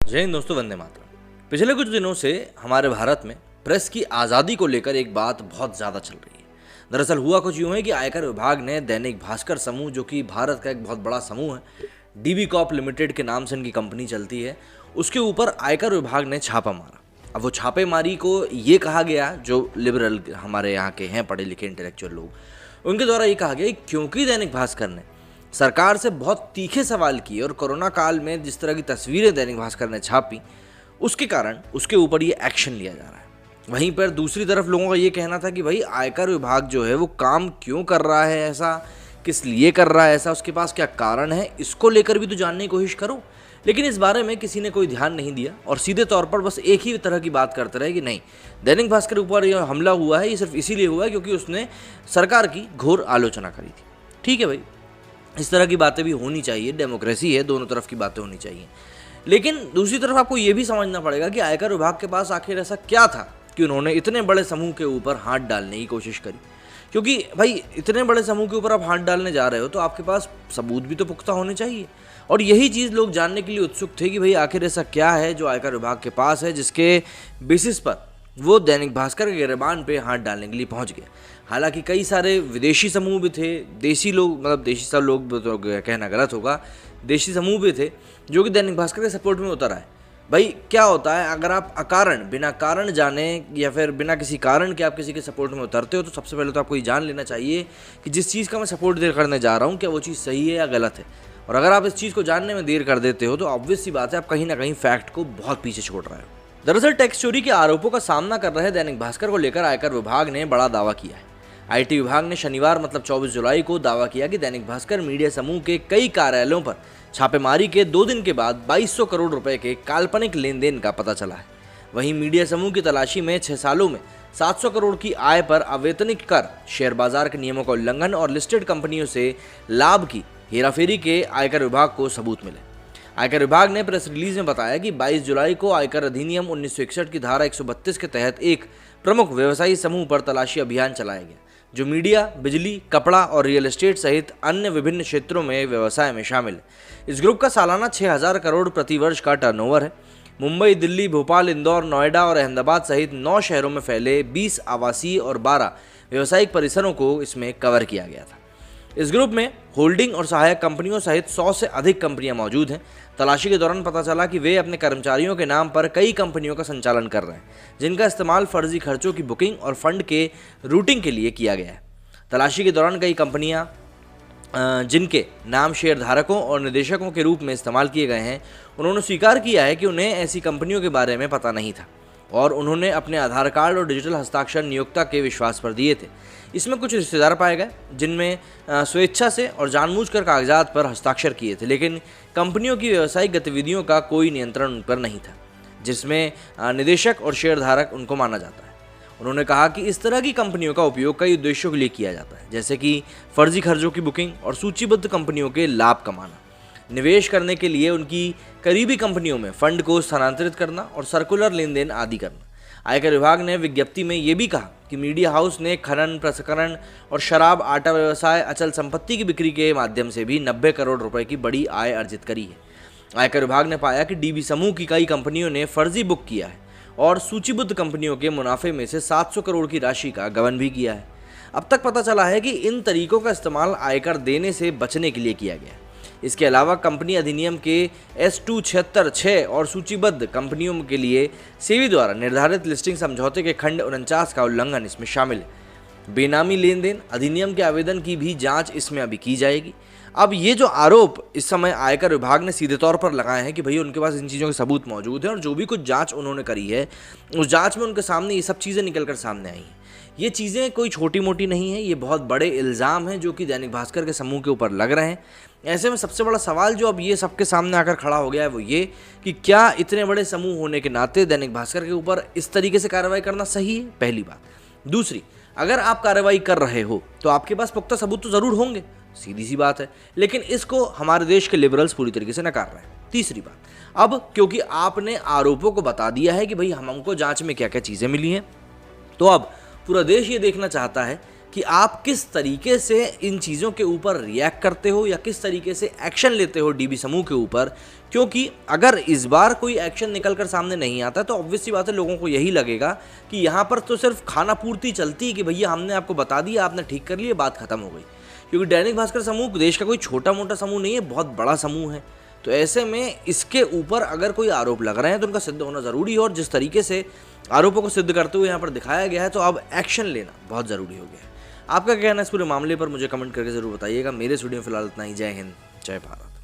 जय हिंद दोस्तों, वंदे मातरम। पिछले कुछ दिनों से हमारे भारत में प्रेस की आज़ादी को लेकर एक बात बहुत ज़्यादा चल रही है। दरअसल हुआ कुछ यूँ है कि आयकर विभाग ने दैनिक भास्कर समूह, जो कि भारत का एक बहुत बड़ा समूह है, डीबी कॉप लिमिटेड के नाम से इनकी कंपनी चलती है, उसके ऊपर आयकर विभाग ने छापा मारा। अब वो छापेमारी को ये कहा गया, जो लिबरल हमारे यहाँ के हैं पढ़े लिखे इंटेलेक्चुअल लोग, उनके द्वारा ये कहा गया कि क्योंकि दैनिक भास्कर ने सरकार से बहुत तीखे सवाल किए और कोरोना काल में जिस तरह की तस्वीरें दैनिक भास्कर ने छापी, उसके कारण उसके ऊपर ये एक्शन लिया जा रहा है। वहीं पर दूसरी तरफ लोगों का ये कहना था कि भाई आयकर विभाग जो है वो काम क्यों कर रहा है ऐसा, किस लिए कर रहा है ऐसा, उसके पास क्या कारण है, इसको लेकर भी तो जानने की कोशिश करो। लेकिन इस बारे में किसी ने कोई ध्यान नहीं दिया और सीधे तौर पर बस एक ही तरह की बात करते रहे कि नहीं, दैनिक भास्कर के ऊपर यह हमला हुआ है, ये सिर्फ इसीलिए हुआ है क्योंकि उसने सरकार की घोर आलोचना करी थी। ठीक है भाई, इस तरह की बातें भी होनी चाहिए, डेमोक्रेसी है, दोनों तरफ की बातें होनी चाहिए। लेकिन दूसरी तरफ आपको ये भी समझना पड़ेगा कि आयकर विभाग के पास आखिर ऐसा क्या था कि उन्होंने इतने बड़े समूह के ऊपर हाथ डालने की कोशिश करी। क्योंकि भाई इतने बड़े समूह के ऊपर आप हाथ डालने जा रहे हो तो आपके पास सबूत भी तो पुख्ता होने चाहिए। और यही चीज़ लोग जानने के लिए उत्सुक थे कि भाई आखिर ऐसा क्या है जो आयकर विभाग के पास है, जिसके बेसिस पर वो दैनिक भास्कर के गिरबान पे हाथ डालने के लिए पहुंच गया। हालांकि कई सारे विदेशी समूह भी थे, देसी लोग, मतलब देशी सब लोग तो कहना गलत होगा, देशी समूह भी थे जो कि दैनिक भास्कर के सपोर्ट में उतर आए। भाई क्या होता है, अगर आप अकारण, बिना कारण जाने या फिर बिना किसी कारण के आप किसी के सपोर्ट में उतरते हो तो सबसे पहले तो आपको ये जान लेना चाहिए कि जिस चीज़ का मैं सपोर्ट करने जा रहा हूँ क्या वो चीज़ सही है या गलत है। और अगर आप इस चीज़ को जानने में देर कर देते हो तो ऑब्वियस सी बात है, आप कहीं ना कहीं फैक्ट को बहुत पीछे छोड़ रहे हो। दरअसल टैक्स चोरी के आरोपों का सामना कर रहे दैनिक भास्कर को लेकर आयकर विभाग ने बड़ा दावा किया है। आईटी विभाग ने शनिवार मतलब 24 जुलाई को दावा किया कि दैनिक भास्कर मीडिया समूह के कई कार्यालयों पर छापेमारी के 2 दिन के बाद 2200 करोड़ रुपए के काल्पनिक लेन देन का पता चला है। वहीं मीडिया समूह की तलाशी में 6 सालों में 700 करोड़ की आय पर अवैतनिक कर, शेयर बाजार के नियमों का उल्लंघन और लिस्टेड कंपनियों से लाभ की हेराफेरी के आयकर विभाग को सबूत मिले। आयकर विभाग ने प्रेस रिलीज में बताया कि 22 जुलाई को आयकर अधिनियम 1961 की धारा 132 के तहत एक प्रमुख व्यवसायी समूह पर तलाशी अभियान चलाया गया, जो मीडिया, बिजली, कपड़ा और रियल एस्टेट सहित अन्य विभिन्न क्षेत्रों में व्यवसाय में शामिल है। इस ग्रुप का सालाना 6000 करोड़ प्रतिवर्ष का टर्नओवर है। मुंबई, दिल्ली, भोपाल, इंदौर, नोएडा और अहमदाबाद सहित 9 शहरों में फैले 20 आवासीय और 12 व्यावसायिक परिसरों को इसमें कवर किया गया था। इस ग्रुप में होल्डिंग और सहायक कंपनियों सहित 100 से अधिक कंपनियां मौजूद हैं। तलाशी के दौरान पता चला कि वे अपने कर्मचारियों के नाम पर कई कंपनियों का संचालन कर रहे हैं, जिनका इस्तेमाल फर्जी खर्चों की बुकिंग और फंड के रूटिंग के लिए किया गया है। तलाशी के दौरान कई कंपनियां जिनके नाम शेयर धारकों और निदेशकों के रूप में इस्तेमाल किए गए हैं, उन्होंने स्वीकार किया है कि उन्हें ऐसी कंपनियों के बारे में पता नहीं था और उन्होंने अपने आधार कार्ड और डिजिटल हस्ताक्षर नियोक्ता के विश्वास पर दिए थे। इसमें कुछ रिश्तेदार पाए गए जिनमें स्वेच्छा से और जानबूझकर कागजात पर हस्ताक्षर किए थे, लेकिन कंपनियों की व्यावसायिक गतिविधियों का कोई नियंत्रण उन पर नहीं था, जिसमें निदेशक और शेयरधारक उनको माना जाता है। उन्होंने कहा कि इस तरह की कंपनियों का उपयोग कई उद्देश्यों के लिए किया जाता है, जैसे कि फर्जी खर्चों की बुकिंग और सूचीबद्ध कंपनियों के लाभ कमाना, निवेश करने के लिए उनकी करीबी कंपनियों में फंड को स्थानांतरित करना और सर्कुलर लेन देन आदि करना। आयकर विभाग ने विज्ञप्ति में ये भी कहा कि मीडिया हाउस ने खनन, प्रसंस्करण और शराब, आटा व्यवसाय, अचल संपत्ति की बिक्री के माध्यम से भी 90 करोड़ रुपए की बड़ी आय अर्जित करी है। आयकर विभाग ने पाया कि डीबी समूह की कई कंपनियों ने फर्जी बुक किया है और सूचीबद्ध कंपनियों के मुनाफे में से 700 करोड़ की राशि का गबन भी किया है। अब तक पता चला है कि इन तरीकों का इस्तेमाल आयकर देने से बचने के लिए किया गया है। इसके अलावा कंपनी अधिनियम के S276 और सूचीबद्ध कंपनियों के लिए सेबी द्वारा निर्धारित लिस्टिंग समझौते के खंड 49 का उल्लंघन इसमें शामिल है। बेनामी लेन देन अधिनियम के आवेदन की भी जांच इसमें अभी की जाएगी। अब ये जो आरोप इस समय आयकर विभाग ने सीधे तौर पर लगाए हैं कि भैया उनके पास इन चीज़ों के सबूत मौजूद हैं और जो भी कुछ जांच उन्होंने करी है उस जांच में उनके सामने ये सब चीज़ें निकल कर सामने आई हैं। ये चीज़ें कोई छोटी मोटी नहीं है, ये बहुत बड़े इल्ज़ाम हैं जो कि दैनिक भास्कर के समूह के ऊपर लग रहे हैं। ऐसे में सबसे बड़ा सवाल जो अब ये सबके सामने आकर खड़ा हो गया है वो ये कि क्या इतने बड़े समूह होने के नाते दैनिक भास्कर के ऊपर इस तरीके से कार्रवाई करना सही है, पहली बात। दूसरी, अगर आप कार्रवाई कर रहे हो तो आपके पास पुख्ता सबूत तो ज़रूर होंगे, सीधी सी बात है, लेकिन इसको हमारे देश के लिबरल्स पूरी तरीके से नकार रहे हैं। तीसरी बात, अब क्योंकि आपने आरोपों को बता दिया है कि भाई हमको जांच में क्या क्या चीज़ें मिली हैं, तो अब पूरा देश ये देखना चाहता है कि आप किस तरीके से इन चीज़ों के ऊपर रिएक्ट करते हो या किस तरीके से एक्शन लेते हो डीबी समूह के ऊपर, क्योंकि अगर इस बार कोई एक्शन निकल कर सामने नहीं आता तो ऑब्वियस सी बात है, लोगों को यही लगेगा कि यहाँ पर तो सिर्फ खाना पूर्ति चलती है कि भैया हमने आपको बता दिया, आपने ठीक कर लिया, बात खत्म हो गई। क्योंकि दैनिक भास्कर समूह देश का कोई छोटा मोटा समूह नहीं है, बहुत बड़ा समूह है। तो ऐसे में इसके ऊपर अगर कोई आरोप लग रहे हैं तो उनका सिद्ध होना ज़रूरी है, और जिस तरीके से आरोपों को सिद्ध करते हुए यहाँ पर दिखाया गया है तो अब एक्शन लेना बहुत ज़रूरी हो गया है। आपका क्या कहना है इस पूरे मामले पर, मुझे कमेंट करके ज़रूर बताइएगा। मेरे इस वीडियो में फिलहाल इतना ही। जय हिंद, जय भारत।